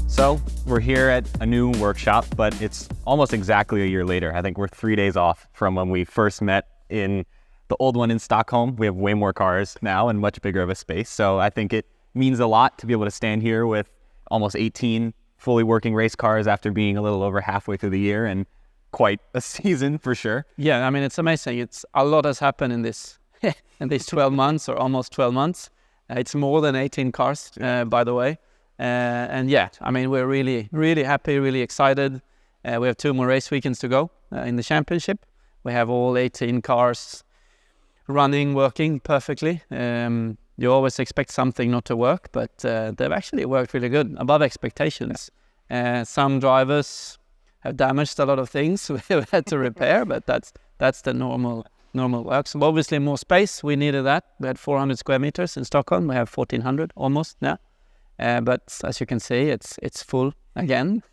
So we're here at a new workshop, but it's almost exactly a year later. I think we're 3 days off from when we first met in the old one in Stockholm. We have way more cars now and much bigger of a space. So I think it means a lot to be able to stand here with almost 18 fully working race cars after being a little over halfway through the year, and quite a season for sure. Yeah, I mean, it's amazing. It's a lot has happened in this in these 12 months or almost 12 months. It's more than 18 cars, by the way. And yeah, I mean, we're really, really happy, really excited. We have 2 more race weekends to go in the championship. We have all 18 cars running, working perfectly. You always expect something not to work, but they've actually worked really good, above expectations. Some drivers have damaged a lot of things we've had to repair, but that's the normal work. So obviously more space, we needed that. We had 400 square meters in Stockholm. We have 1,400 almost now. But as you can see, it's full again.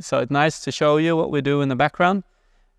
So it's nice to show you what we do in the background.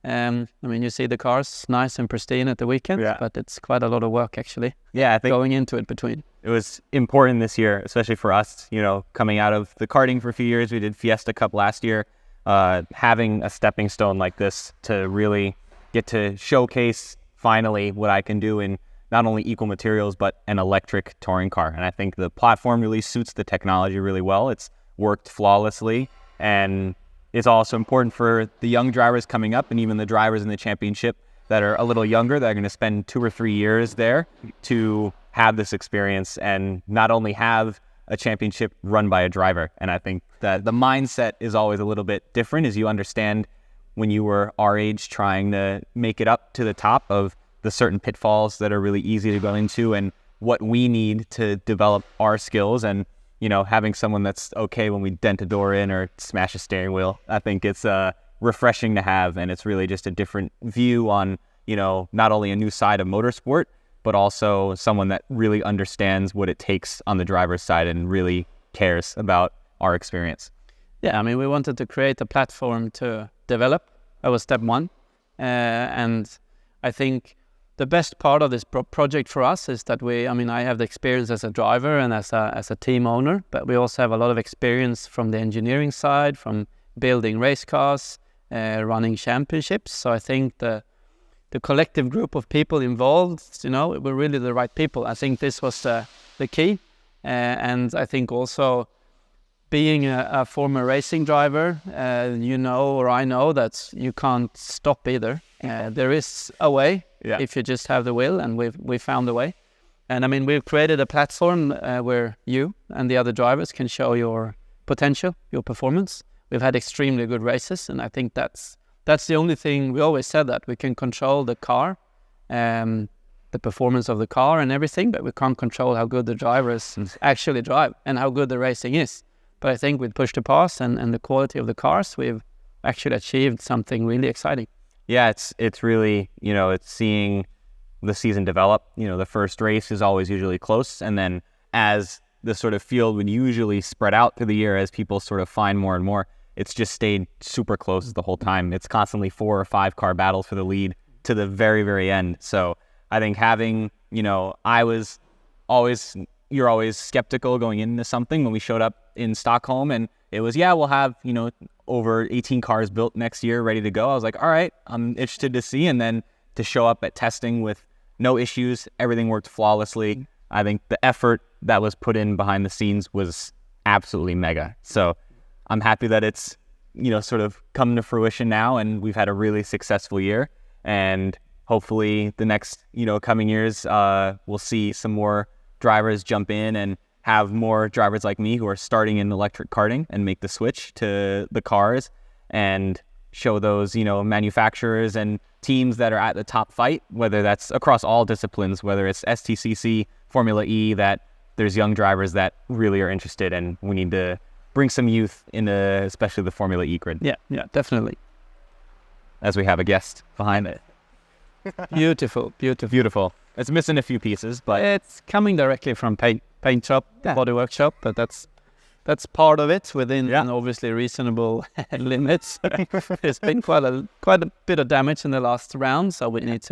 I mean, you see the cars nice and pristine at the weekend, but it's quite a lot of work actually. Yeah, I think going into it between. It was important this year, especially for us, you know, coming out of the karting for a few years. We did Fiesta Cup last year. Having a stepping stone like this to really get to showcase finally what I can do in not only equal materials, but an electric touring car. And I think the platform really suits the technology really well. It's worked flawlessly, and it's also important for the young drivers coming up and even the drivers in the championship that are a little younger, that are going to spend 2 or 3 years there to have this experience and not only have a championship run by a driver. And I think that the mindset is always a little bit different, as you understand when you were our age trying to make it up to the top of the certain pitfalls that are really easy to go into and what we need to develop our skills. And, you know, having someone that's okay when we dent a door in or smash a steering wheel, I think it's refreshing to have. And it's really just a different view on, you know, not only a new side of motorsport, but also someone that really understands what it takes on the driver's side and really cares about our experience. Yeah, I mean, we wanted to create a platform to develop. That was step 1. And I think the best part of this project for us is that I have the experience as a driver and as a team owner, but we also have a lot of experience from the engineering side, from building race cars, running championships. So I think the collective group of people involved, you know, were really the right people. I think this was the key. And I think also being a former racing driver, you know, or I know that you can't stop either. There is a way if you just have the will, and we found a way. And I mean, we've created a platform where you and the other drivers can show your potential, your performance. We've had extremely good races, and I think that's the only thing. We always said that we can control the car, the performance of the car and everything, but we can't control how good the drivers actually drive and how good the racing is. But I think with Push to Pass and the quality of the cars, we've actually achieved something really exciting. Yeah, it's really, you know, it's seeing the season develop. You know, the first race is always usually close, and then as the sort of field would usually spread out through the year as people sort of find more and more, it's just stayed super close the whole time. It's constantly 4 or 5 car battles for the lead to the very, very end. So I think having, you know, you're always skeptical going into something. When we showed up in Stockholm and it was, we'll have, you know, over 18 cars built next year ready to go. I was like, all right, I'm interested to see. And then to show up at testing with no issues, everything worked flawlessly. I think the effort that was put in behind the scenes was absolutely mega. So I'm happy that it's, you know, sort of come to fruition now, and we've had a really successful year. And hopefully the next, you know, coming years, we'll see some more drivers jump in and have more drivers like me who are starting in electric karting and make the switch to the cars and show those, you know, manufacturers and teams that are at the top fight, whether that's across all disciplines, whether it's STCC, Formula E, that there's young drivers that really are interested, and we need to bring some youth into especially the Formula E grid. Yeah, definitely. as we have a guest behind it. Beautiful. Beautiful. It's missing a few pieces, but It's coming directly from paint shop, body workshop, but that's part of it within obviously reasonable limits. There's been quite a bit of damage in the last round, so we need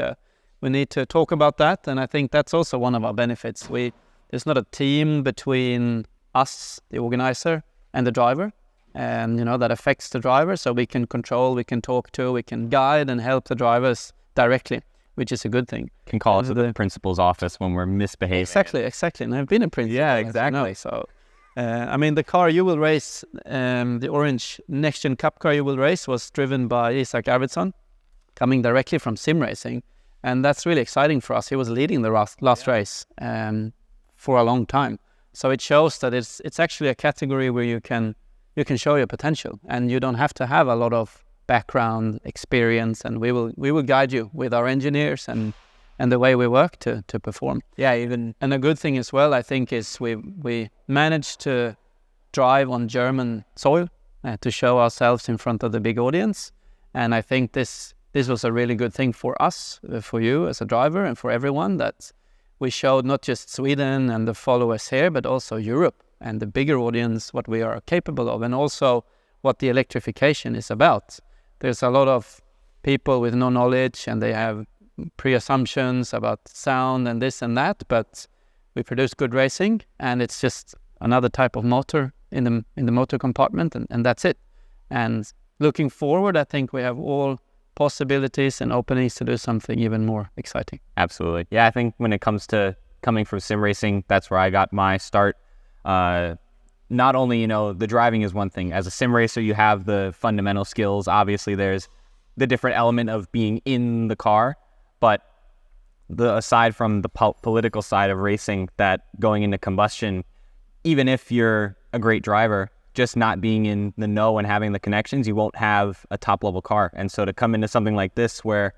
to talk about that, and I think that's also one of our benefits. There's not a team between us, the organizer, and the driver, and that affects the driver, so we can control, we can talk to, we can guide and help the drivers directly, which is a good thing. can call it to the principal's office when we're misbehaving. Exactly. And I've been a principal. Yeah, as you exactly. know, so, the car you will race, the orange Next Gen Cup car you will race, was driven by Isak Arvidsson, coming directly from sim racing, and that's really exciting for us. He was leading the last race for a long time, so it shows that it's actually a category where you can show your potential, and you don't have to have a lot of background experience, and we will guide you with our engineers and the way we work to perform. And a good thing as well, I think, is we managed to drive on German soil to show ourselves in front of the big audience, and I think this was a really good thing for us, for you as a driver, and for everyone, that we showed not just Sweden and the followers here, but also Europe and the bigger audience what we are capable of, and also what the electrification is about. There's a lot of people with no knowledge, and they have pre-assumptions about sound and this and that, but we produce good racing, and it's just another type of motor in the motor compartment, and that's it. And looking forward, I think we have all possibilities and openings to do something even more exciting. Absolutely. Yeah, I think when it comes to coming from sim racing, that's where I got my start. Not only, the driving is one thing. As a sim racer, you have the fundamental skills. Obviously, there's the different element of being in the car, but aside from the political side of racing, that going into combustion, even if you're a great driver, just not being in the know and having the connections, you won't have a top level car. And so to come into something like this where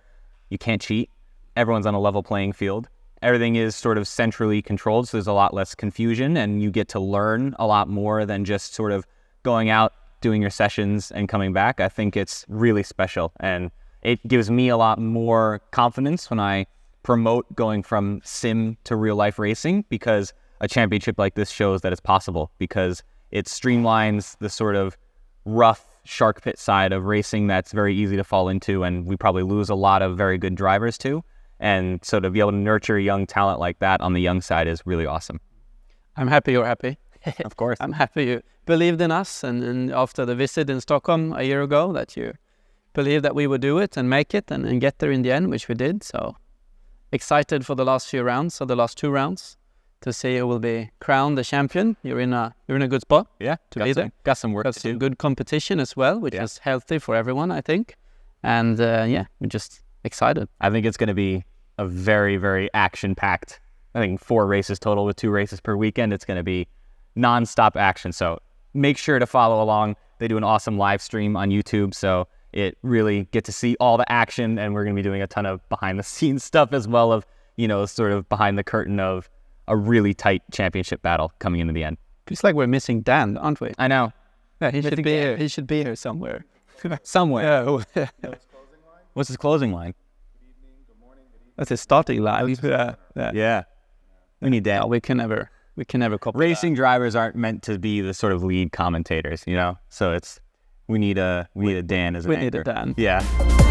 you can't cheat, everyone's on a level playing field, everything is sort of centrally controlled, so there's a lot less confusion, and you get to learn a lot more than just sort of going out, doing your sessions and coming back. I think it's really special, and it gives me a lot more confidence when I promote going from sim to real life racing, because a championship like this shows that it's possible, because it streamlines the sort of rough shark pit side of racing that's very easy to fall into, and we probably lose a lot of very good drivers too. And so to be able to nurture young talent like that on the young side is really awesome. I'm happy you're happy. Of course. I'm happy you believed in us, and after the visit in Stockholm a year ago, that you believed that we would do it and make it and get there in the end, which we did. So excited for the last few rounds, so the last 2 rounds, to see who will be crowned the champion. You're in a good spot. Yeah, to be there. Got some work Got to some do. good competition as well, which is healthy for everyone, I think. And we're just excited. I think it's going to be a very, very action-packed, I think 4 races total with 2 races per weekend. It's going to be non-stop action. So make sure to follow along. They do an awesome live stream on YouTube, so it really get to see all the action, and we're going to be doing a ton of behind-the-scenes stuff as well of, sort of behind the curtain of a really tight championship battle coming into the end. It's like we're missing Dan, aren't we? I know. Yeah, he should be here. He should be here somewhere. Somewhere. Yeah. What's his closing line? That's his starting line. Yeah. We need that. No, we can never copy Racing drivers aren't meant to be the sort of lead commentators, So we need a Dan as an We anchor. need a Dan. Yeah.